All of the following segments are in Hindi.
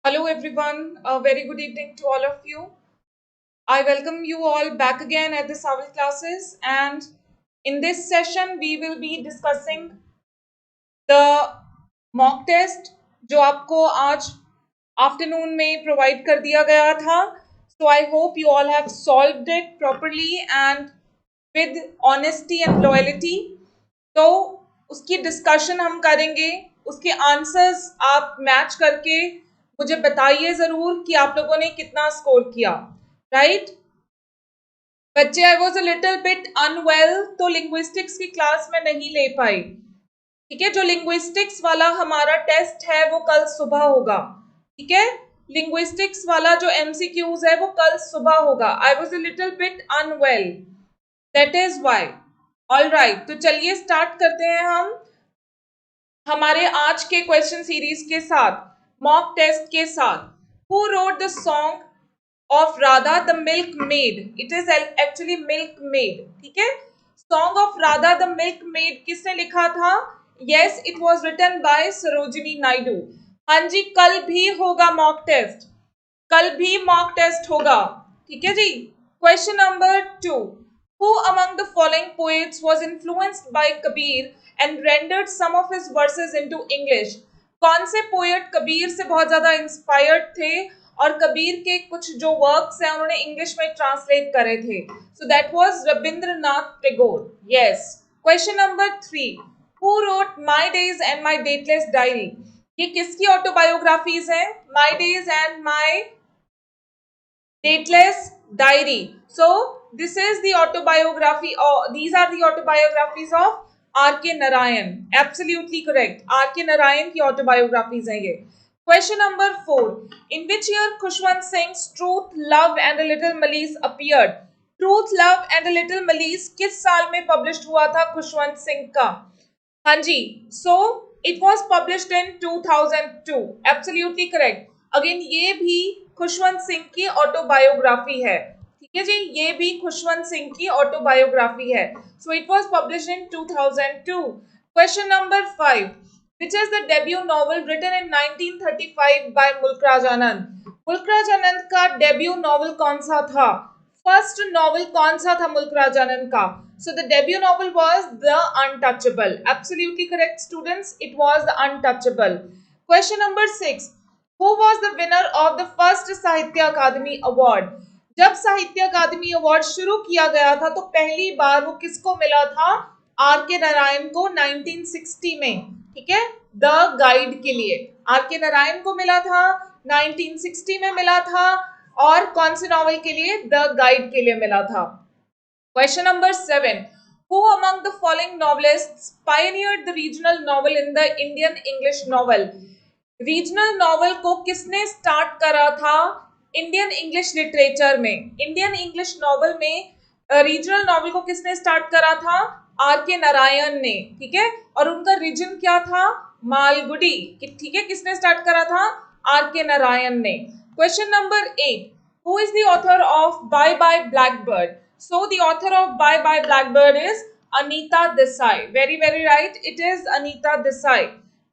Hello everyone, a very good evening to all of you. I welcome you all back again at the Saval classes, and in this session we will be discussing the mock test जो आपको आज आफ्टरनून में प्रोवाइड कर दिया गया था. So I hope you all have solved it properly and with honesty and loyalty. तो उसकी डिस्कशन हम करेंगे, उसके आंसर्स आप मैच करके मुझे बताइए जरूर कि आप लोगों ने कितना स्कोर किया. राइट बच्चे, I was a little bit unwell तो लिंग्विस्टिक्स की क्लास में नहीं ले पाई. ठीक है, जो लिंग्विस्टिक्स वाला हमारा टेस्ट है वो कल सुबह होगा. ठीक है, लिंग्विस्टिक्स वाला जो एमसीक्यूज है वो कल सुबह होगा. I was a little bit unwell, that is why. All right, तो चलिए स्टार्ट करते हैं हम हमारे आज के क्वेश्चन सीरीज के साथ, मॉक टेस्ट के साथ. Who wrote the song of Radha the milkmaid? It is actually milkmaid. ठीक है, song of Radha the milkmaid किसने लिखा था? Yes, it was written by Sarojini Naidu. हाँ जी, कल भी होगा मॉक टेस्ट, कल भी मॉक टेस्ट होगा. ठीक है जी. Question number 2. Who among the following poets was influenced by Kabir and rendered some of his verses into English? कौन से पोएट कबीर से बहुत ज्यादा इंस्पायर्ड थे और कबीर के कुछ जो वर्क्स हैं उन्होंने इंग्लिश में ट्रांसलेट करे थे? सो that was Rabindranath Tagore. Yes. Question number 3. Who wrote My Days and My Dateless Diary? ये किसकी ऑटोबायोग्राफीज हैं? My Days and My Dateless Diary. So this is the autobiography, or these are the autobiographies of R.K. Narayan. Absolutely correct. R.K. Narayan की autobiographies हैं ये. Question number 4. In which year Khushwant Singh's Truth, Love and a Little Malice appeared? Truth, Love and a Little Malice किस साल में published हुआ था खुशवंत सिंह का? हाँ जी. So it was published in 2002. Absolutely correct. Again ये भी खुशवंत सिंह की ऑटोबायोग्राफी है. ठीक है जी, ये भी खुशवंत सिंह की ऑटोबायोग्राफी है. So it was published in 2002. Question number 5. Which is the debut novel written in 1935 by Mulkraj Anand? Mulk Raj आनंद का डेब्यू नॉवल कौन सा था? फर्स्ट नॉवल कौन सा था मुल्कराज आनंद का? So the debut novel was The Untouchable. Absolutely correct, students. It was The Untouchable. Question number 6. Who was the winner of the first Sahitya Academy Award? जब साहित्य अकादमी अवार्ड शुरू किया गया था तो पहली बार वो किसको मिला था? आर के नारायण को 1960 में. ठीक है, द गाइड के लिए आर के नारायण को मिला था, 1960 में मिला था. और कौन से नॉवल के लिए? द गाइड के लिए मिला था. Question number 7. Who among the following novelists pioneered the regional novel in the Indian English novel? Regional novel को किसने स्टार्ट करा था इंडियन इंग्लिश लिटरेचर में? इंडियन इंग्लिश नॉवल में रीजनल नॉवल को किसने स्टार्ट करा था? आर के नारायण ने. ठीक है, और उनका रीजन क्या था? मालगुडी. ठीक है, किसने स्टार्ट करा था? आर के नारायण ने. Question number 8. Who is the author of Bye-bye Blackbird? So the author of Bye-bye Blackbird is Anita Desai. Very, very right. It is Anita Desai.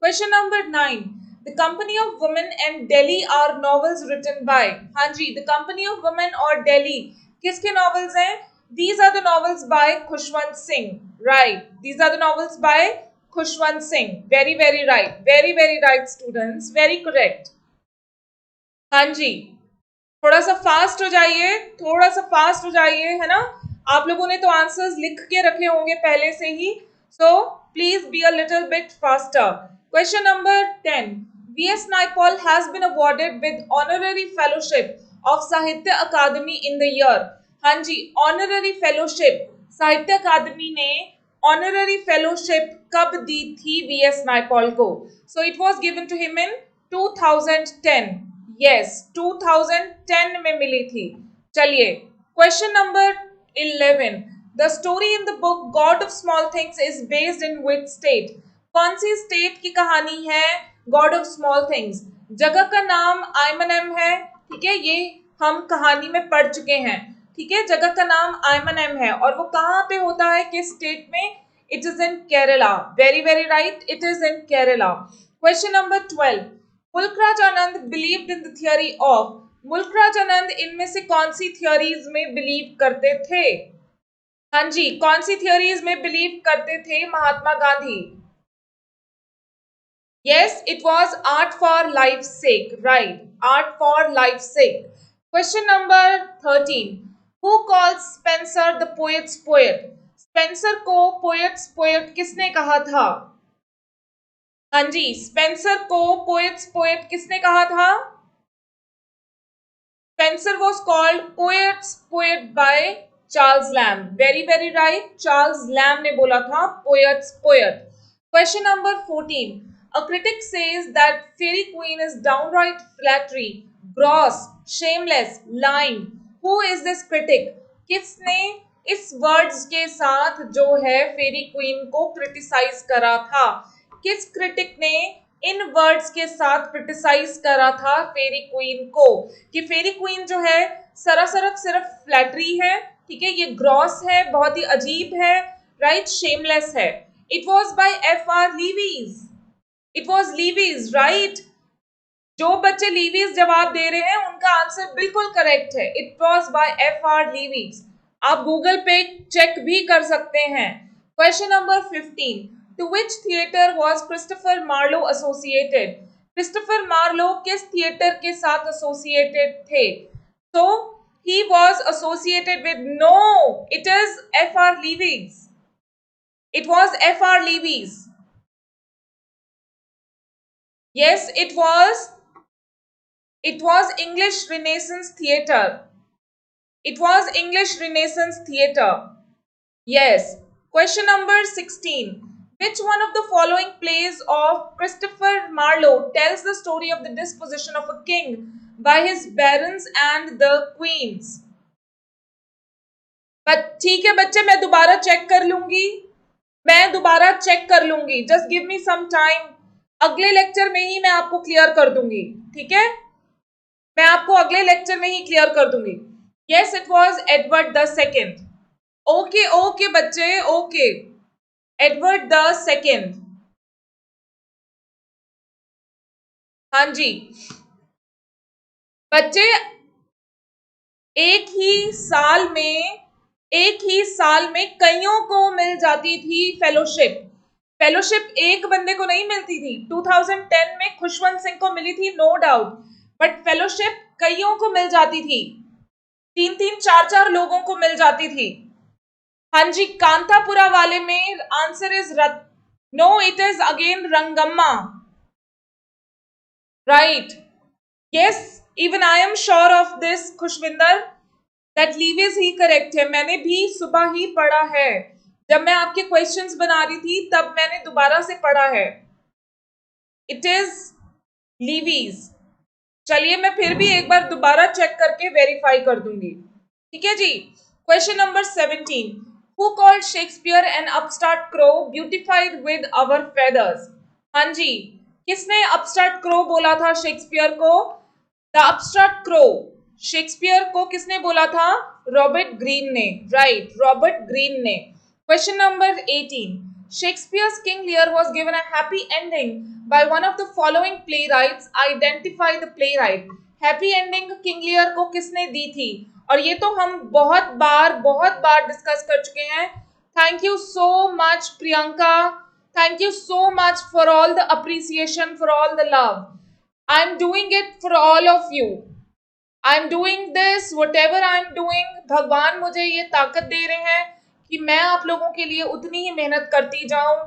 Question number 9. The Company of Women and Delhi are novels written by. हाँ जी, The Company of Women और Delhi किसके novels हैं? These are the novels by Khushwant Singh. Right. These are the novels by Khushwant Singh. Very, very right. Very, very right, students. Very correct. हाँ जी, थोड़ा सा फास्ट हो जाइए, थोड़ा सा फास्ट हो जाइए, है ना? आप लोगों ने तो आंसर्स लिख के रखे होंगे पहले से ही. So please be a little bit faster. Question number 10. V.S. Naipaul has been awarded with honorary fellowship of Sahitya Academy in the year. हाँ जी, honorary fellowship. साहित्य अकादमी ने honorary fellowship कब दी थी V.S. Naipaul को? So it was given to him in 2010. Yes, 2010 में मिली थी. चलिए, question number 11. The story in the book God of Small Things is based in which state? कौन सी स्टेट की कहानी है गॉड ऑफ स्मॉल थिंग्स? जगह का नाम आइमनम है. ठीक है, ये हम कहानी में पढ़ चुके हैं. ठीक है, जगह का नाम आइमनम है और वो कहाँ पे होता है, किस स्टेट में? It is in Kerala. Very, very right, it is in Kerala. Question number 12. Mulk Raj Anand believed in the theory of, Mulk Raj Anand इनमें से कौन सी थियोरीज में बिलीव करते थे? हाँ जी, कौन सी थियोरीज में बिलीव करते थे Mahatma Gandhi? Yes, it was art for life's sake, right? Art for life's sake. Question number 13. Who calls Spencer the poet's poet? Spencer को poet's poet किसने कहा था? हाँ जी, Spencer को poet's poet किसने कहा था? Spencer was called poet's poet by Charles Lamb. Very, very right. Charles Lamb ने बोला था poet's poet. Question number 14. A critic says that Faerie Queene is downright flattery, gross, shameless, lying. Who is this critic? किसने इस वर्ड्स के साथ जो है फेरी क्वीन को क्रिटिसाइज करा था? किस क्रिटिक ने इन वर्ड्स के साथ क्रिटिसाइज करा था फेरी क्वीन को कि फेरी क्वीन जो है सरासर सिर्फ फ्लैटरी है, ठीक है, ये ग्रॉस है, बहुत ही अजीब है, राइट, शेमलेस है. It was by F.R. Levees. It was levees, right. जो बच्चे लीवीज जवाब दे रहे हैं उनका आंसर बिल्कुल करेक्ट है. It was by F.R. Levees. आप गूगल पे चेक भी कर सकते हैं. Question number 15. To which theater was Christopher Marlow associated? Christopher Marlow किस थिएटर के साथ associated थे? So he was associated with, no, it is F.R. Leavies. It was F.R. Leavies. Yes, it was. It was English Renaissance Theatre. It was English Renaissance Theatre. Yes. Question number 16. Which one of the following plays of Christopher Marlow tells the story of the disposition of a king by his barons and the queens? ठीक है बच्चे, मैं दोबारा चेक कर लूंगी. Just give me some time. अगले लेक्चर में ही मैं आपको क्लियर कर दूंगी, ठीक है? मैं आपको अगले लेक्चर में ही क्लियर कर दूंगी. Yes, it was Edward the second. Okay बच्चे, ओके. Edward the second. हाँ जी बच्चे, एक ही साल में कईयों को मिल जाती थी फेलोशिप. फेलोशिप एक बंदे को नहीं मिलती थी. 2010 में खुशवंत सिंह को मिली थी, नो डाउट, बट फेलोशिप कईयों को मिल जाती थी. 3-3, 4-4 लोगों को मिल जाती थी. हाँ जी, कांतापुरा वाले में answer is no, it is again Rangamma, right. Yes, even I am sure of this Khushwinder, that Leavis ही करेक्ट है. मैंने भी सुबह ही पढ़ा है, जब मैं आपके क्वेश्चंस बना रही थी तब मैंने दोबारा से पढ़ा है. It is Lewis. चलिए मैं फिर भी एक बार दोबारा चेक करके वेरीफाई कर दूंगी, ठीक है जी. Question number 17. Who called Shakespeare an upstart crow beautified with our feathers? हाँ जी, किसने upstart crow बोला था शेक्सपियर को? The upstart crow. शेक्सपियर को किसने बोला था? रॉबर्ट ग्रीन ने, राइट, रॉबर्ट ग्रीन ने. Question number 18. Shakespeare's King Lear was given a happy ending by one of the following playwrights. Identify the playwright. Happy ending King Lear को किसने दी थी? और ये तो हम बहुत बार डिस्कस कर चुके हैं. Thank you so much Priyanka, thank you so much for all the appreciation, for all the love. I am doing it for all of you. I am doing this what ever I am doing. भगवान मुझे ये ताकत दे रहे हैं कि मैं आप लोगों के लिए उतनी ही मेहनत करती जाऊं,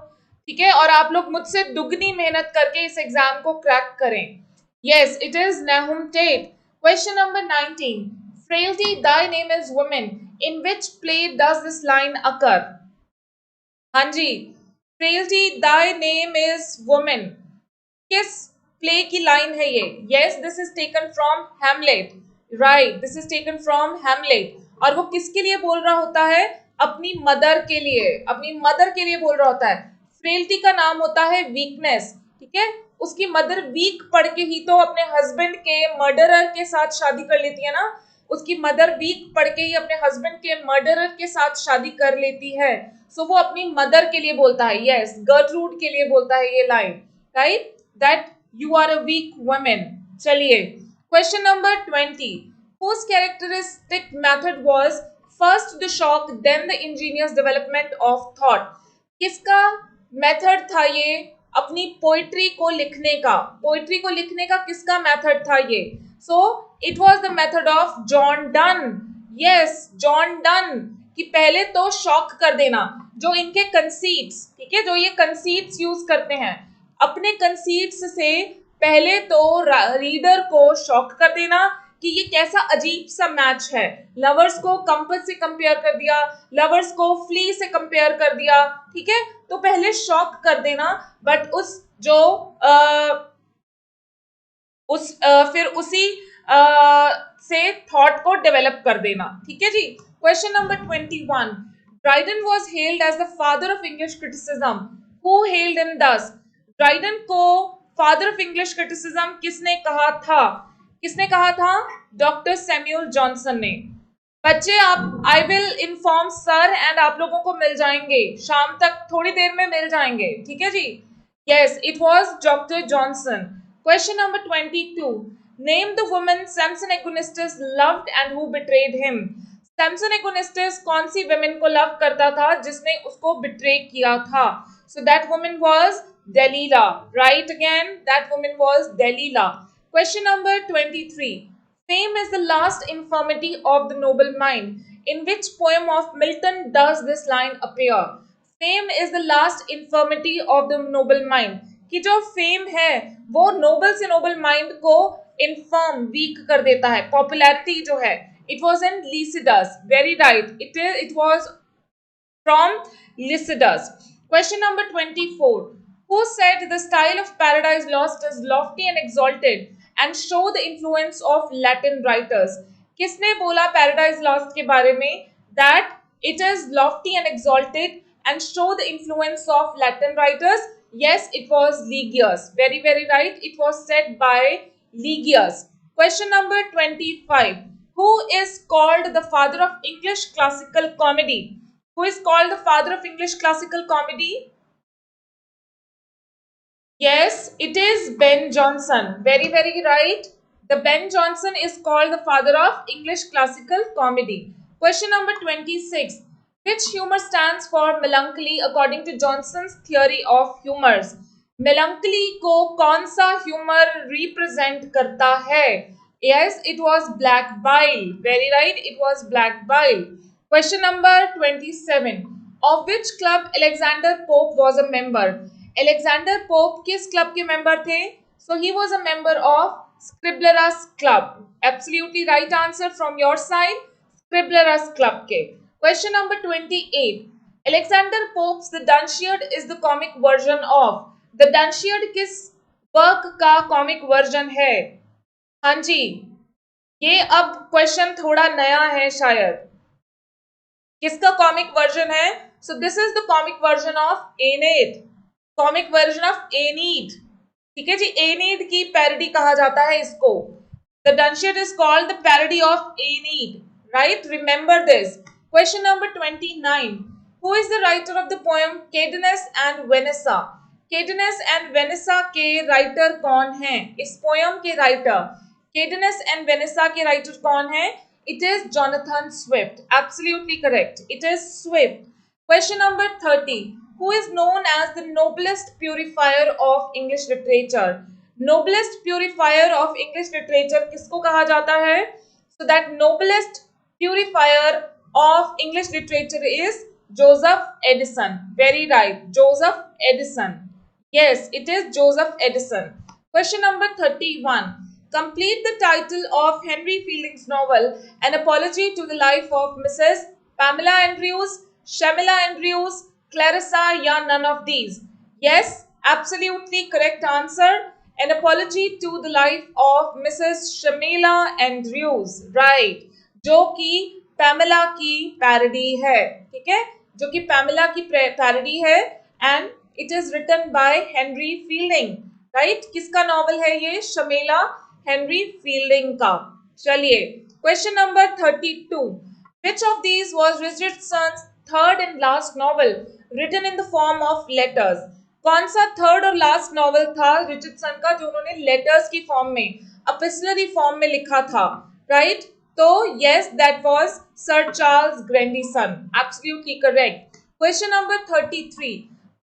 ठीक है, और आप लोग मुझसे दुगनी मेहनत करके इस एग्जाम को क्रैक करें. Yes, it is Nahum Tate. Question number 19. Frailty, thy name is woman. In which play does this line occur? हाँ जी, Frailty, thy name is woman. किस play की line है ये? Yes, this is taken from Hamlet. Right, this is taken from Hamlet. और वो किसके लिए बोल रहा होता है? अपनी मदर के लिए, अपनी मदर के लिए बोल रहा होता है. Frailty का नाम होता है weakness, ठीक है. उसकी मदर वीक पढ़ के ही तो अपने हस्बैंड के मर्डरर के साथ शादी कर लेती है ना. उसकी मदर वीक पढ़ के ही अपने हस्बैंड के मर्डरर के साथ शादी कर लेती है. सो वो अपनी मदर के लिए बोलता है. यस, गर्ट्रूड के लिए बोलता है ये line, right, that You are a weak woman. चलिए, question number 20. Whose characteristic method was first the shock, then the ingenious development of thought? किसका मेथड था ये अपनी पोइट्री को लिखने का? पोइट्री को लिखने का किसका मेथड था ये? So it was the method of John Donne. Yes, John Donne. कि पहले तो शॉक कर देना, जो इनके कंसीट्स, ठीक है, जो ये कंसीट्स यूज करते हैं, अपने कंसीट्स से पहले तो रीडर को शॉक कर देना कि ये कैसा अजीब सा मैच है. लवर्स को कंपस से कंपेयर कर दिया, लवर्स को फ्ली से कंपेयर कर दिया, ठीक है. तो पहले शॉक कर देना, बट फिर उसी से थॉट को डेवलप कर देना. ठीक है जी. Question number 21. Dryden was held as the father of English criticism. Who held him thus? Dryden को फादर ऑफ इंग्लिश क्रिटिसिज्म किसने कहा था? किसने कहा था? डॉक्टर सैमुअल जॉनसन ने. बच्चे, आप I will inform sir and आप लोगों को मिल जाएंगे शाम तक, थोड़ी देर में मिल जाएंगे. ठीक है जी. Yes, it was doctor Johnson. Question number 22. Name the woman Samson Agonistes loved and who betrayed him. Samson Agonistes कौन सी वुमेन को लव करता था जिसने उसको बिट्रे किया था? So that woman was Delilah. Right again, that woman was Delilah. Question number 23. Fame is the last infirmity of the noble mind. In which poem of Milton does this line appear? Fame is the last infirmity of the noble mind. कि जो फेम है वो नोबल से नोबल माइंड को इन्फर्म, वीक कर देता है. पॉपुलैरिटी जो है, it was in Lycidas. Very right. It was from Lycidas. Question number 24. Who said the style of Paradise Lost is lofty and exalted and show the influence of Latin writers? किसने बोला Paradise Lost के बारे में that it is lofty and exalted and show the influence of Latin writers? Yes, it was Ligius. Very, very right. It was said by Ligius. Question number 25. Who is called the father of English classical comedy? Who is called the father of English classical comedy? Yes, it is Ben Jonson. Very, very right. The Ben Jonson is called the father of English classical comedy. Question number 26. Which humor stands for melancholy according to Johnson's theory of humors? Melancholy को कौन सा humor represent करता है? Yes, it was black bile. Very right, it was black bile. Question number 27. Of which club Alexander Pope was a member? Alexander Pope किस क्लब के मेंबर थे? So he was a member of Scriblerus Club. Absolutely right answer from your side. Scriblerus Club के. Question number 28. Alexander Pope's The Dunciad is the comic version of. The Dunciad किस वर्क का कॉमिक वर्जन है? हाँ जी, ये अब क्वेश्चन थोड़ा नया है शायद. किसका कॉमिक वर्जन है? So this is the comic version of Aeneid. Comic version of एनीड. ठीक है जी. एनीड की पैरोडी कहा जाता है इसको. The Dunciad is called the parody of Aeneid. Right, remember this. Question number 29. Who is the writer of the poem Cadenus and Vanessa? Cadenus and Vanessa के राइटर कौन हैं? इस पोएम के राइटर, केडनेस एंड वेनेसा के राइटर कौन है? It is Jonathan Swift. Absolutely correct, it is Swift. Question number 30. Who is known as the noblest purifier of English literature? Noblest purifier of English literature किसको कहा जाता है? So that noblest purifier of English literature is Joseph Addison. Very right, Joseph Addison. Yes, it is Joseph Addison. Question number 31. Complete the title of Henry Fielding's novel An Apology to the Life of Mrs. Pamela Andrews, Shamila Andrews, Clarissa, या none of these? Yes, absolutely correct answer. An apology to the life of Mrs. Shamila Andrews. Right. जो कि पैमेला की पैरोडी है. ठीक है, जो कि पैमेला की पैरोडी है and it is written by Henry Fielding. Right. किसका नॉवल है ये? शमेला, हेनरी फील्डिंग का. चलिए, question number 32. Which of these was Richardson's third and last novel written in the form of letters? कौन सा थर्ड और लास्ट नॉवल था रिचर्डसन का जो उन्होंने लेटर्स की फॉर्म में, एपिस्टलरी फॉर्म में लिखा था, राइट? तो yes, that was sir Charles Grandison, absolutely correct. Question number 33,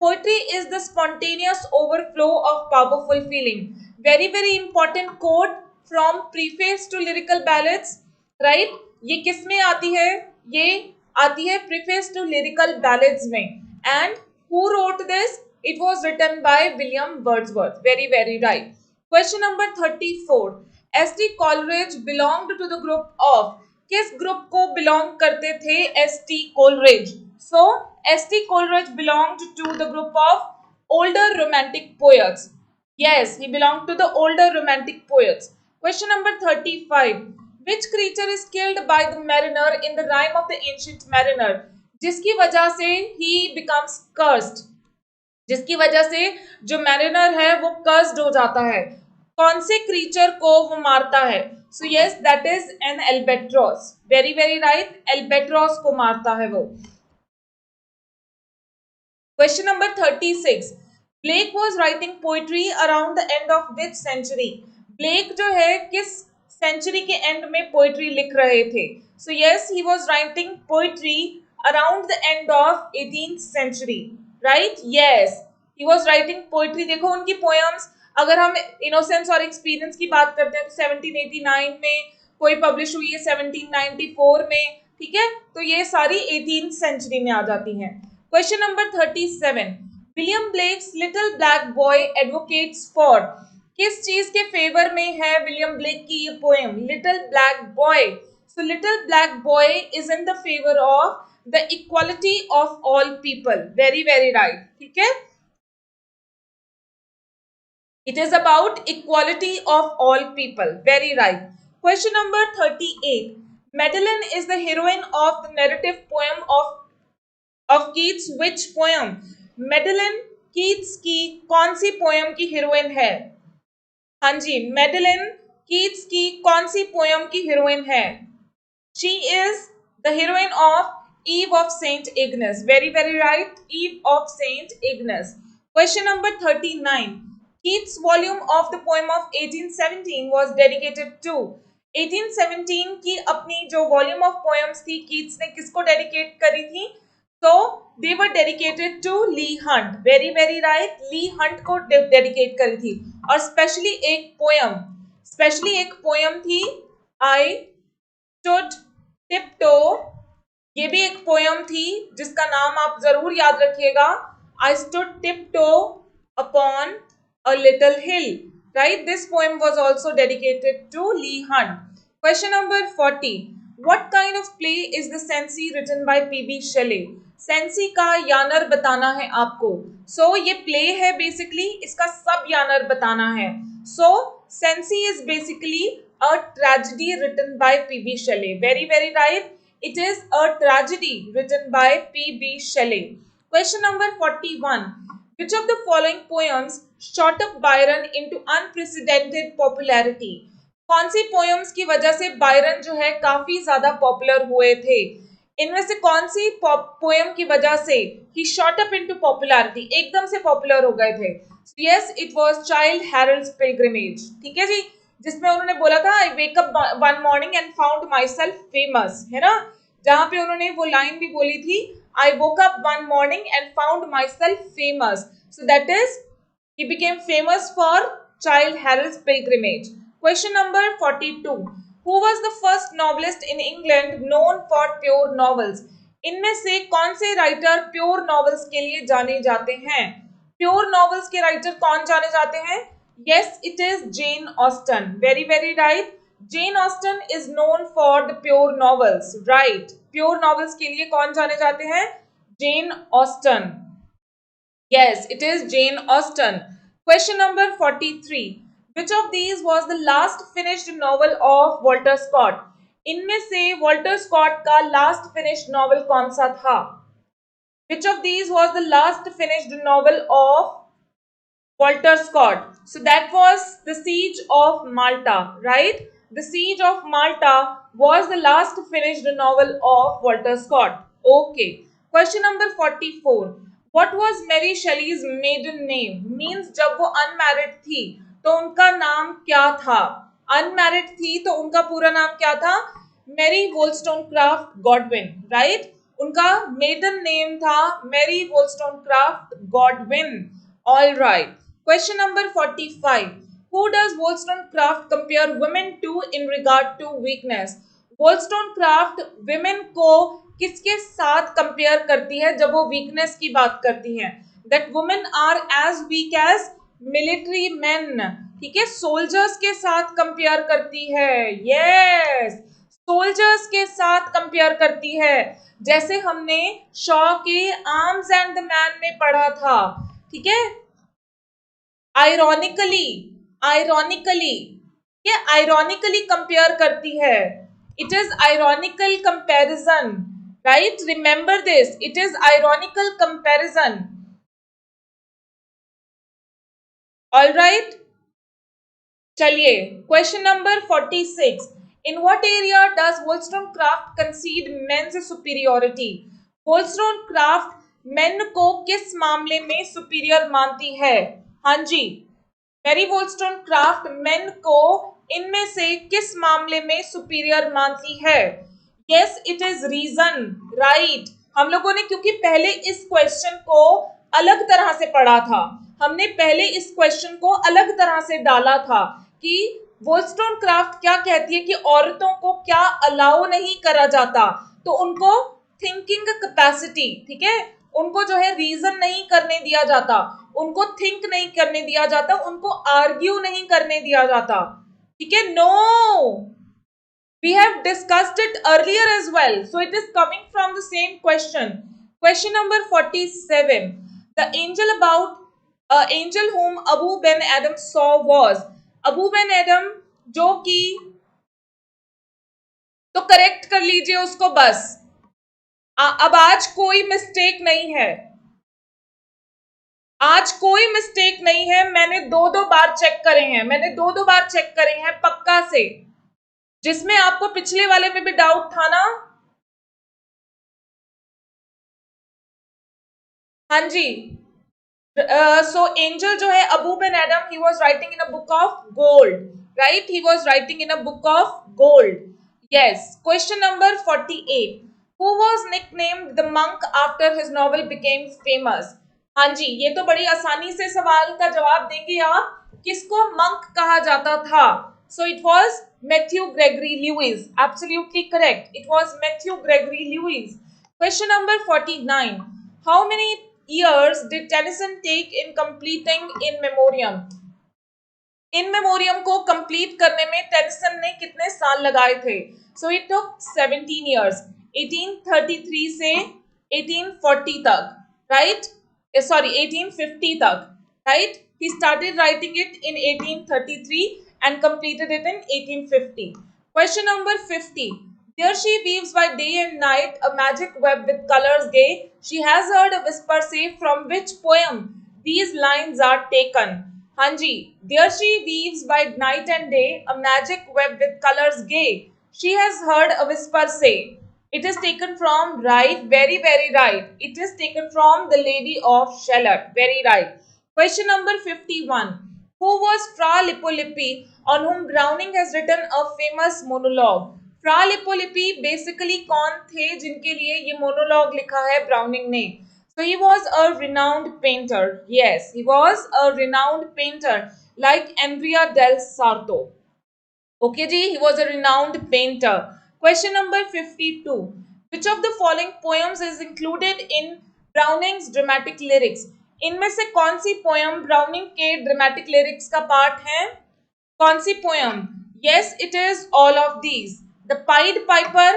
poetry is the spontaneous overflow of powerful feeling. Very very important quote from preface to lyrical ballads, right? ये किस में आती है? ये आती है प्रीफेस टू लिरिकल बैलेट्स में। And who wrote this? It was written by William Wordsworth. Very, very right. Question number 34. S.T. Coleridge belonged to the group of, किस ग्रुप को बिलोंग करते थे S.T. Coleridge? So, S.T. Coleridge belonged to the group of older romantic poets. Yes, he belonged to the older romantic poets. Question number 35. Which creature is killed by the mariner in the rhyme of the ancient mariner? जिसकी वजह से he becomes cursed, जिसकी वजह से जो मैरिनर है वो कर्स्ड हो जाता है। कौन से क्रीचर को वो मारता है? So yes, that is an albatross. Very very right, albatross को मारता है वो। Question number 36, Blake was writing poetry around the end of which century? Blake जो है किस सेंचुरी के एंड में पोइट्री लिख रहे थे? So yes, he was writing poetry around the end of 18th century, right? Yes, he was writing poetry. देखो उनकी पोएम्स, अगर हम इनोसेंस और एक्सपीरियंस की बात करते हैं तो 1789 में कोई पब्लिश हुई है, 1794 में, ठीक है? तो ये सारी 18th सेंचुरी में आ जाती हैं। Question number 37, William Blake's little black boy advocates for, किस चीज के फेवर में है विलियम ब्लेक की ये poem little black boy? So little black boy is in the favour of the equality of all people. Very very right, ठीक है? It is about equality of all people. Very right. Question number 38, Madeline is the heroine of the narrative poem of Keats. Which poem? Madeline Keats की कौन सी पोएम की हीरोइन है? हाँ जी, मेडेलिन कीट्स की कौन सी पोएम की हीरोइन है? She is the heroine of Eve of Saint Agnes. Very, very right. Eve of Saint Agnes. Question number 39. Keats' volume of the poem of 1817 was dedicated to. 1817 की अपनी जो वॉल्यूम ऑफ पोएम्स थी कीट्स ने किसको डेडिकेट करी थी? So they were dedicated to Leigh Hunt. Very, very right. Leigh Hunt को डेडिकेट करी थी। और स्पेशली एक पोएम थी I stood tiptoe, ये भी एक पोएम थी जिसका नाम आप जरूर याद रखिएगा, I stood tiptoe upon a little hill, right? This poem was also dedicated to Leigh Hunt. Question number 40, what kind of play is the Cenci written by P.B.Shelley? Sensi का यानर बताना है आपको। सो ये प्ले है, बेसिकली इसका सब यानर बताना है। So Cenci is basically a tragedy written by P.B. Shelley. Very, very right. It is a tragedy written by P.B. Shelley. Question number 41. Which of the following poems shot up Byron into unprecedented popularity? कौन सी poems की वजह से बायरन जो है काफी ज्यादा पॉपुलर हुए थे? इनमें से कौन सी पोएम की वजह से he shot up into popularity, एकदम से पॉपुलर हो गए थे? Yes, it was Childe Harold's Pilgrimage. ठीक है जी, जिसमें उन्होंने बोला था I wake up one morning and found myself famous, है ना? जहां पे उन्होंने वो लाइन भी बोली थी I woke up one morning and found myself famous. So that is, he became famous for Childe Harold's Pilgrimage. Question number 42. Who was the first novelist in England known for pure novels? इनमें से कौन से राइटर प्योर नॉवेल्स के लिए जाने जाते हैं? प्योर नॉवेल्स के राइटर कौन जाने जाते हैं? Yes, it is Jane Austen. Very, very right. Jane Austen is known for the pure novels. Right. Pure novels के लिए कौन जाने जाते हैं? Jane Austen. Yes, it is Jane Austen. Question number 43. Which of these was the last finished novel of Walter Scott? इनमें से Walter Scott का last finished novel कौन सा था? Which of these was the last finished novel of Walter Scott? So that was The Siege of Malta, right? The Siege of Malta was the last finished novel of Walter Scott. Okay. Question number 44. What was Mary Shelley's maiden name? Means जब वो अनमैरिड थी तो उनका नाम क्या था? अनमैरिड थी तो उनका पूरा नाम क्या था? Mary Wollstonecraft Godwin, right? उनका मेडन नेम था Mary Wollstonecraft Godwin. All right. Question number 45. Who does Wollstonecraft compare women to in regard to weakness? Wollstonecraft women को किसके साथ कंपेयर करती है जब वो वीकनेस की बात करती है? That women are as weak as military men. ठीक है, सोल्जर्स के साथ कंपेयर करती है. यस, सोल्जर्स के साथ कंपेयर करती है, जैसे हमने शॉ के आर्म्स एंड द मैन में पढ़ा था. ठीक है, आयरोनिकली, आयरोनिकली, ये आयरोनिकली कंपेयर करती है. It is ironical comparison, right? Remember this, it is ironical comparison. All right, चलिए question number 46. In what area does Wollstonecraft concede men's superiority? Wollstonecraft men को किस मामले में सुपीरियर मानती है? हाँ जी, मैरी वोllstonecraft मेन को इनमें से किस मामले में सुपीरियर मानती है? Yes, it is reason, right. हम लोगों ने क्योंकि पहले इस क्वेश्चन को अलग तरह से पढ़ा था, हमने पहले इस क्वेश्चन को अलग तरह से डाला था कि वोllstonecraft क्या कहती है कि औरतों को क्या अलाउ नहीं करा जाता, तो उनको थिंकिंग कैपेसिटी, ठीक है, उनको जो है रीजन नहीं करने दिया जाता, उनको थिंक नहीं करने दिया जाता, उनको आर्ग्यू नहीं करने दिया जाता. ठीक है, no, we have discussed it earlier as well, so it is coming from the same question. Question number 47. The angel about angel whom Abu Ben Adam saw was Abu Ben Adam, जो कि, तो करेक्ट कर लीजिए उसको बस. अब आज कोई मिस्टेक नहीं है, आज कोई मिस्टेक नहीं है. मैंने दो दो बार चेक करे हैं, मैंने दो दो बार चेक करे हैं पक्का से. जिसमें आपको पिछले वाले में भी डाउट था ना? हाँ जी. सो एंजल जो है Abou Ben Adhem, he was writing in a book of gold, right? He was writing in a book of gold. Yes. Question number 48. Who was nicknamed the monk after his novel became famous? हाँ जी, ये तो बड़ी आसानी से सवाल का जवाब देंगे आप. किसको मंक कहा जाता था? So it was Matthew Gregory Lewis. Absolutely correct, it was Matthew Gregory Lewis. Question number 49. How many years did Tennyson take in completing In Memoriam? In Memoriam को complete करने में टेनिसन ने कितने साल लगाए थे? So it took 17 years. 1833 से 1840 तक, right? Sorry, 1850 तक, right? He started writing it in 1833 and completed it in 1850. Question number 50. There she weaves by day and night a magic web with colors gay. She has heard a whisper say, from which poem these lines are taken? हाँ जी, there she weaves by night and day a magic web with colors gay. She has heard a whisper say. It is taken from, right, very very right. It is taken from The Lady of Shalott. Very right. Question number 51. Who was Fra Lippo-Lippi, on whom Browning has written a famous monologue? Fra Lippo Lippi basically कौन थे जिनके लिए ये मोनोलॉग लिखा है ब्राउनिंग ने? So he was a renowned painter. Yes, he was a renowned painter like Andrea del Sarto. Okay ji, he was a renowned painter. Question number 52. Which of the following poems is included in Browning's dramatic lyrics? इनमें से कौन सी पोएम ब्राउनिंग के ड्रामेटिक लिरिक्स का पार्ट है? कौन सी poem? Yes, it is all of these. The Pied Piper,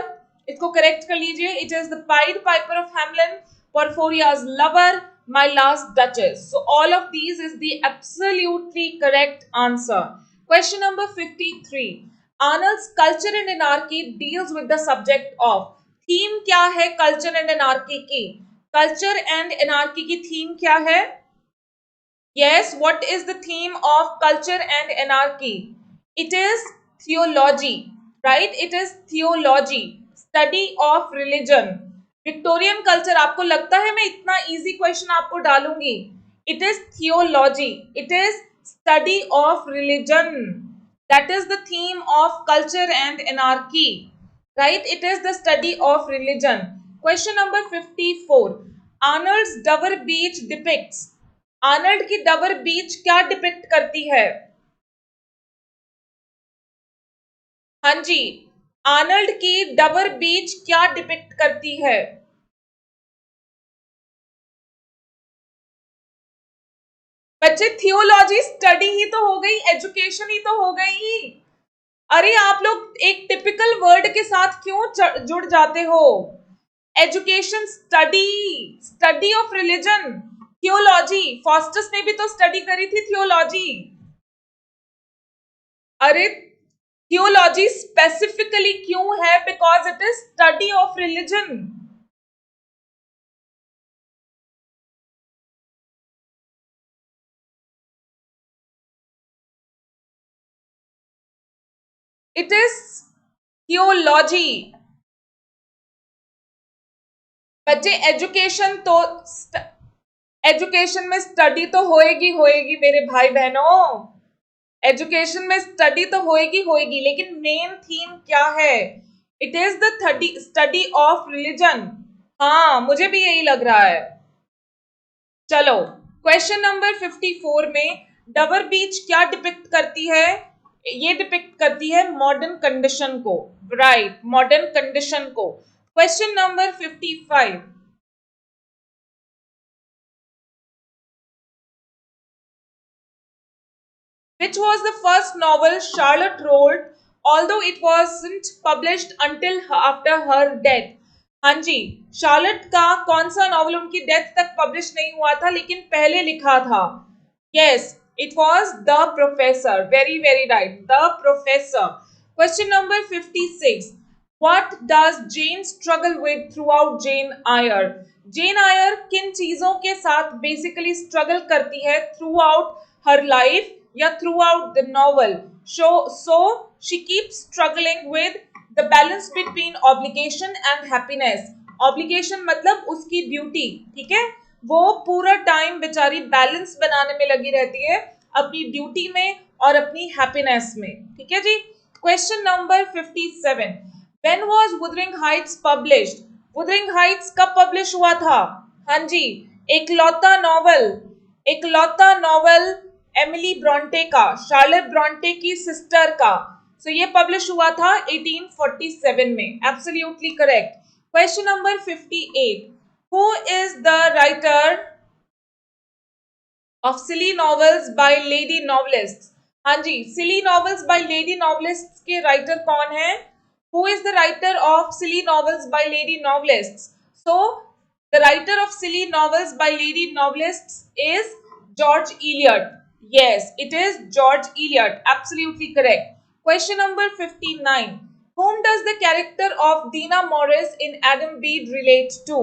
इसको करेक्ट कर लीजिए. It is the Pied Piper of Hamlen, Porphoria's Lover, My Last Duchess. So all of these is the absolutely correct answer. Question number 53. Arnold's Culture and Anarchy deals with the subject of. Theme क्या है कल्चर एंड एनार्की की? कल्चर एंड एनार्की की थीम क्या है? Yes, what is the theme of Culture and Anarchy? It is theology, right? It is theology, study of religion. Victorian culture, आपको लगता है मैं इतना इजी क्वेश्चन आपको डालूंगी? It is theology, it is study of religion, that is the theme of culture and anarchy, right? It is the study of religion. Question number 54, Arnold's Dover Beach depicts, Arnold की डबर बीच क्या डिपिक्ट करती है? हाँ जी, आर्नल्ड की डबर बीच क्या डिपिक्ट करती है? बच्चे थियोलॉजी स्टडी ही तो हो गई, एजुकेशन ही तो हो गई। अरे आप लोग एक टिपिकल वर्ड के साथ क्यों जुड़ जाते हो? Education, study, study of religion, theology. Faustus ने भी तो स्टडी करी थी थियोलॉजी। अरे थियोलॉजी स्पेसिफिकली क्यों है? Because it is study of religion. It is theology. बच्चे एजुकेशन तो एजुकेशन में स्टडी तो होएगी होएगी मेरे भाई बहनों, एजुकेशन में स्टडी तो होएगी होएगी, लेकिन मेन थीम क्या है? It is the study of religion. हाँ, मुझे भी यही लग रहा है। चलो, क्वेश्चन नंबर 54 में डबर बीच क्या डिपिक्ट करती है? ये डिपिक्ट करती है मॉडर्न कंडीशन को, राइट, मॉडर्न कंडीशन को। Question number 55, which was the first novel Charlotte wrote, although it wasn't published until after her death? हाँ जी, शार्लेट का कौन सा नॉवल उनकी डेथ तक पब्लिश नहीं हुआ था, लेकिन पहले लिखा था? Yes, it was the professor, very very right, the professor. Question number 56, what does Jane struggle with throughout Jane Eyre? Jane Eyre किन चीजों के साथ बेसिकली स्ट्रगल करती है थ्रू आउट हर लाइफ या throughout the novel? So she keeps struggling with the balance between obligation and happiness. obligation मतलब उसकी ड्यूटी, ठीक है? वो पूरा टाइम बेचारी बैलेंस बनाने में लगी रहती है, अपनी ड्यूटी में और अपनी हैप्पीनेस में, ठीक है जी? Question number 57, when was Wuthering Heights published? Wuthering Heights कब पब्लिश हुआ था? हाँ जी, एकलौता नॉवल, एकलौता नॉवल एमिली ब्रॉन्टे का, शार्लेट ब्रॉन्टे की सिस्टर का। सो ये पब्लिश हुआ था 1847 में, absolutely correct. Question number 58, who is the writer of silly novels by lady novelist? हाँ जी, silly novels by lady novelist के राइटर कौन है? Who is the writer of silly novels by lady novelist? So the writer of silly novels by lady novelist is George Eliot. Yes, it is George Eliot. Absolutely correct. Question number 59. Whom does the character of Dina Morris in Adam Bede relate to?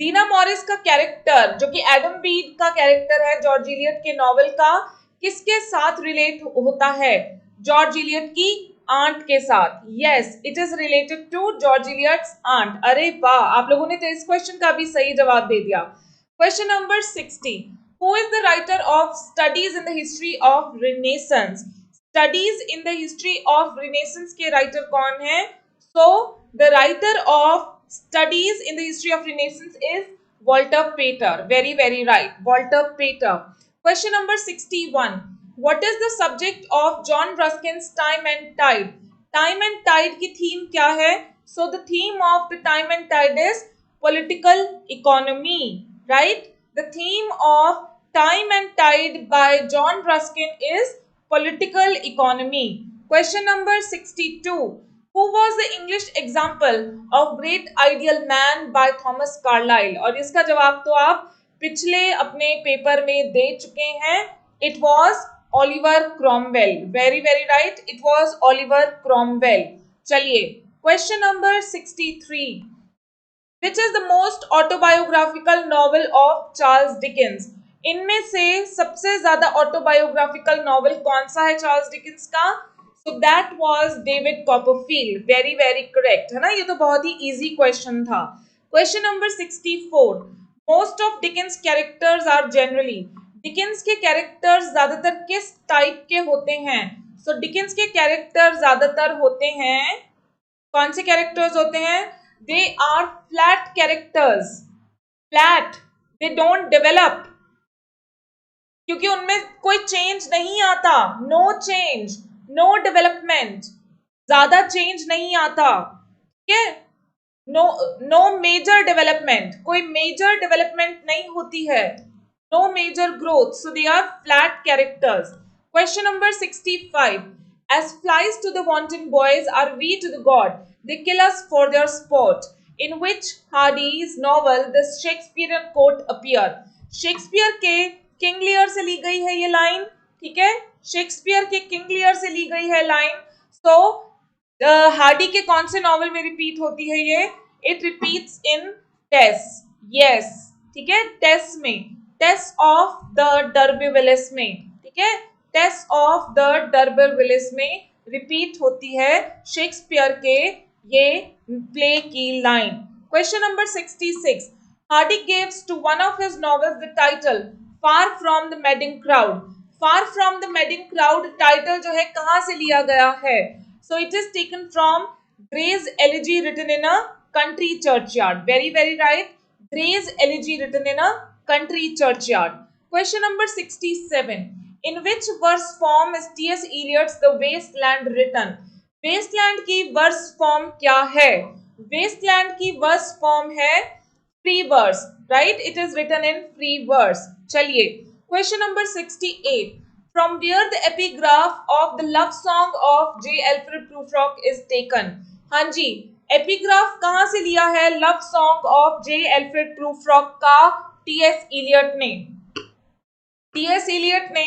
Dina Morris का कैरेक्टर, जो कि एडम बीड का कैरेक्टर है जॉर्ज इलियट के नॉवेल का, किसके साथ रिलेट होता है? जॉर्ज इलियट की आंट के साथ। Yes, it is related to George Eliot's aunt. अरे वाह, आप लोगों ने तो इस क्वेश्चन का भी सही जवाब दे दिया। Question number 60, who is the writer of studies in the history of Renaissance? Studies in the history of Renaissance के राइटर कौन है? So the writer of studies in the history of Renaissance is Walter Pater. Very very right, Walter Pater. Question number 61, what is the subject of John Ruskin's Time and Tide? Time and Tide की थीम क्या है? So the theme of the Time and Tide is political economy, right? The theme of Time and Tide by John Ruskin is political economy. Question number 62, who was the English example of Great Ideal Man by Thomas Carlyle? और इसका जवाब तो आप पिछले अपने पेपर में दे चुके हैं। It was Oliver Cromwell. Very very right, it was Oliver Cromwell. चलिए, question number 63, which is the most autobiographical novel of Charles Dickens? इनमें से सबसे ज्यादा ऑटोबायोग्राफिकल नॉवल कौन सा है चार्ल्स डिकिंस का? So that was David Copperfield. Very very correct है ना, ये तो बहुत ही इजी क्वेश्चन था। Question number 64, most of Dickens characters are generally, Dickens के कैरेक्टर्स ज्यादातर किस टाइप के होते हैं? सो डिकेंस के कैरेक्टर ज्यादातर होते हैं, कौन से कैरेक्टर्स होते हैं? They are flat characters, flat, they don't develop, क्योंकि उनमें कोई चेंज नहीं आता, नो चेंज, नो डेवलपमेंट, ज्यादा चेंज नहीं आता, ठीक है, नो मेजर डेवलपमेंट, कोई मेजर डेवलपमेंट नहीं होती है, no major growth, so they are flat characters. Question number 65, as flies to the wanton boys are we to the god, they kill us for their sport, in which Hardy's novel the Shakespearean quote appear? Shakespeare के किंग लियर से ली गई है ये लाइन, ठीक है, शेक्सपियर के किंग लियर से ली गई है लाइन। सो हार्डी के कौन से नॉवल में रिपीट होती है ये? It repeats in tens, yes, ठीक है, टेस में, टेस ऑफ द डर्बेविलिस में, ठीक है, टेस ऑफ द डर्बेविलिस में रिपीट होती है शेक्सपियर के ये प्ले की line. Question number 66, Hardy gives to one of his novels the title Far from the Madding Crowd. Far from the Madding Crowd title जो है कहां से लिया गया है? So it is taken from Gray's Elegy written in a country churchyard. Very, very right. Gray's Elegy written in a country churchyard. Question number 67. In which verse form is T.S. Eliot's The Wasteland written? Wasteland की verse form क्या है? Wasteland की verse form है free verse, right? It is written in free verse. चलिए, question number 68. From where the epigraph of the love song of J. Alfred Prufrock is taken? हाँ जी, epigraph कहाँ से लिया है love song of J. Alfred Prufrock का? T.S. Eliot ने, T.S. Eliot ने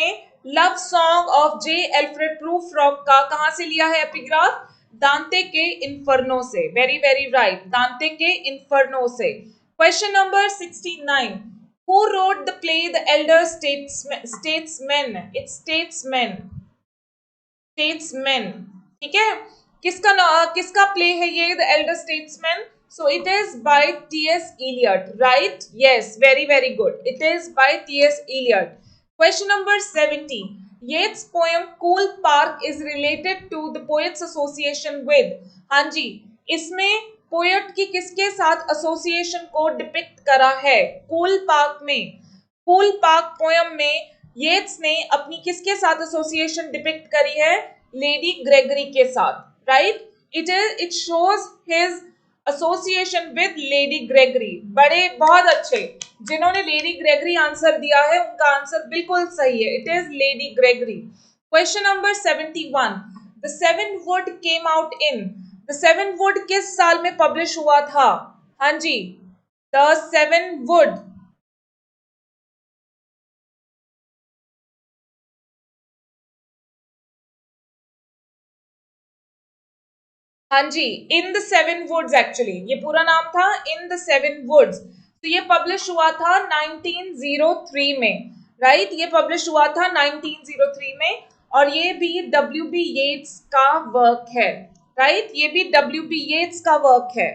love song of J Alfred Prufrock का कहां से लिया है एपिग्राफ? दांते के इन्फर्नो से। वेरी वेरी राइट, दांते के इन्फर्नो से। Question number 69, who wrote the play the Elder statesman? It's statesman, statesman, ठीक है, किसका प्ले है ये the Elder statesman? So it is by T.S. Eliot, right? Yes, very very good. It is by T.S. Eliot. Question number 70. Yeats' poem Cool Park is related to the Poets Association with? हाँ जी, इसमें पोएट की किसके साथ एसोसिएशन को डिपिक्ट करा है? कूल पार्क में, कूल पार्क पोएम में येट्स ने अपनी किसके साथ एसोसिएशन डिपिक्ट करी है? लेडी ग्रेगरी के साथ, right? It shows his association with lady Gregory. बड़े बहुत अच्छे, जिन्होंने लेडी ग्रेगरी आंसर दिया है उनका आंसर बिल्कुल सही है, it is lady Gregory. Question number 71, the seven would came out in? The seven would किस साल में पब्लिश हुआ था? हाँ जी, द सेवन वुड, हाँ जी, in the seven woods, actually ये पूरा नाम था इन द सेवन वुड्स। तो ये पब्लिश हुआ था 1903 में, राइट? ये पब्लिश हुआ था 1903 में, और ये भी W.B. येट्स का वर्क है, राइट? ये भी W.B. येट्स का वर्क है।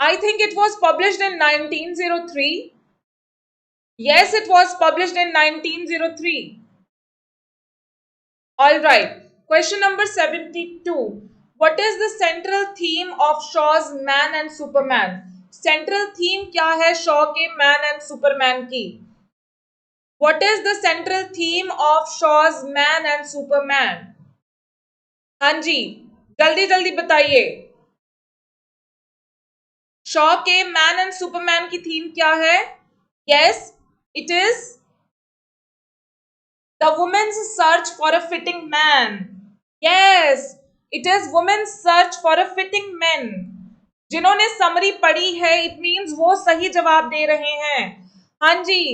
I think it was published in 1903. Yes, it was published in 1903. All right. Question number 72. What is the central theme of Shaw's Man and Superman? Central theme क्या है शॉ के मैन एंड सुपरमैन की? What is the central theme of Shaw's Man and Superman? हाँ जी, जल्दी जल्दी बताइए। शॉ के मैन एंड सुपरमैन की थीम क्या है? Yes, it is the woman's search for a fitting man. Yes, it is woman's search for a fitting man. जिन्होंने समरी पढ़ी है, इट मीन्स वो सही जवाब दे रहे हैं। हाँ जी,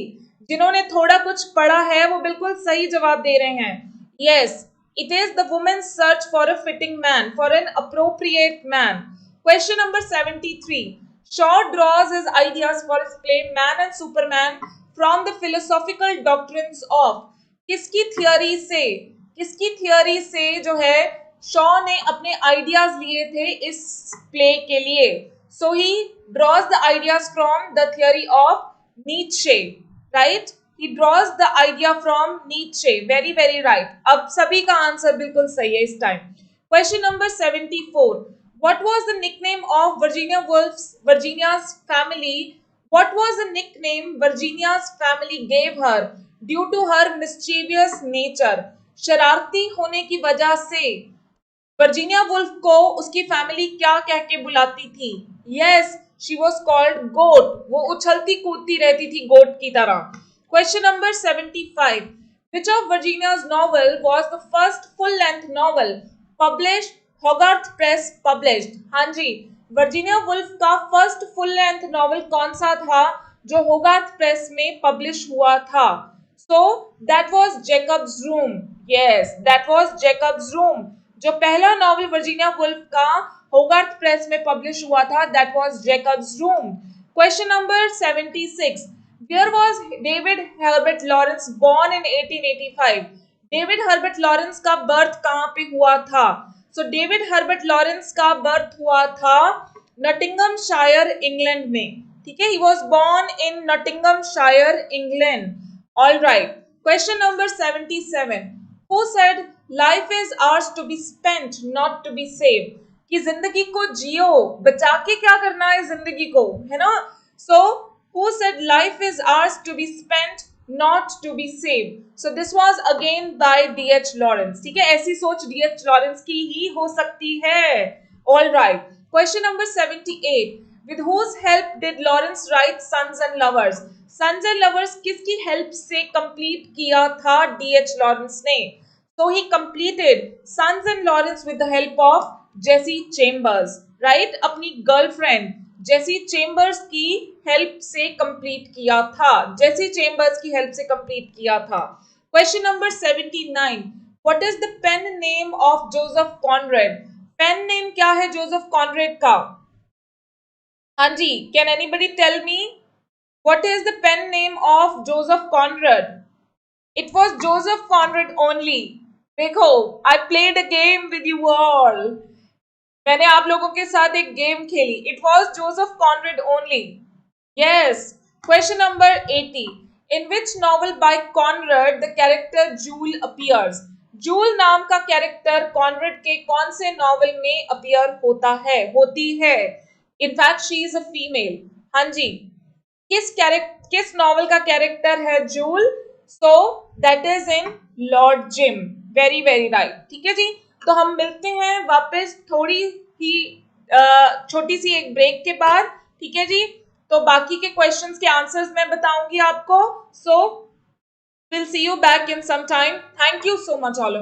जिन्होंने थोड़ा कुछ पढ़ा है वो बिल्कुल सही जवाब दे रहे हैं। Yes, it is the woman's search for a fitting man, for an appropriate man. Question number 73. Shaw draws his ideas for his play Man and Superman from the philosophical doctrines of? किसकी थियोरी से जो है शॉ ने अपने आइडियाज लिए थे इस प्ले के लिए. So he draws the ideas from the theory of Nietzsche, right. He draws the idea from Nietzsche. Very, very right. अब सभी का आंसर बिल्कुल सही है इस time. Question number 74. What was the nickname of Virginia's family? What was the nickname Virginia's family gave her due to her mischievous nature? शरारती होने की वजह से वर्जीनिया वुल्फ को उसकी फैमिली क्या कह के बुलाती थी? Yes, she was called goat. वो उछलती कूदती रहती थी गोट की तरह. Question number 75. Which of Virginia's novel was the first full length novel publish Hogarth press published? हाँ जी, वर्जीनिया वुल्फ का फर्स्ट फुल लेंथ नॉवल कौन सा था जो होगार्थ प्रेस में पब्लिश हुआ था? So that was Jacob's Room. Yes, that was Jacob's Room. जो पहला नॉवल वर्जीनिया वुल्फ का होगार्थ प्रेस में पब्लिश हुआ था, that was Jacob's Room. Question number 76. Where was David Herbert Lawrence born in 1885? David Herbert Lawrence का बर्थ कहाँ पे हुआ था? So डेविड हर्बर्ट लॉरेंस का बर्थ हुआ था नटिंगमशायर, इंग्लैंड में. ठीक है, he was born in Nottinghamshire, England. All right. Question number 77. Who said life is ours to be spent, not to be saved? कि जिंदगी को जियो, बचा के क्या करना है जिंदगी को, है ना? So who said life is ours to be spent, not to be saved? So this was again by D.H. Lawrence. ठीक है, ऐसी सोच D.H. Lawrence की ही हो सकती है. All right. Question number 78. With whose help did Lawrence write Sons and Lovers? Sons and lovers किसकी हेल्प से कंप्लीट किया था D.H. लॉरेंस ने? So he completed Sons and Lawrence with the help of Jessie Chambers, right? अपनी गर्लफ्रेंड जेसी चेम्बर्स की हेल्प से कंप्लीट किया था. जेसी चेम्बर्स की हेल्प से कंप्लीट किया था. Question number 79. What is the pen name of Joseph Conrad? Pen name क्या है जोसेफ कॉनरेड का? हाँ जी, can anybody tell me? What is the pen name of Joseph Conrad? It was Joseph Conrad only. देखो, I played a game with you all. मैंने आप लोगों के साथ एक गेम खेली. It was Joseph Conrad only. Yes. Question number 80. In which novel by Conrad the character Jewel appears? Joule नाम का कैरेक्टर कॉनरेड के कौन से नॉवल में अपीयर होता है, होती है? In fact she is a female. हाँ जी, किस नॉवल का कैरेक्टर है joule? So that is in Lord Jim. Very very right. ठीक है जी, तो हम मिलते हैं वापस थोड़ी ही छोटी सी एक ब्रेक के बाद. ठीक है जी, तो बाकी के क्वेश्चंस के आंसर्स मैं बताऊंगी आपको. So will see you back in some time. Thank you so much all.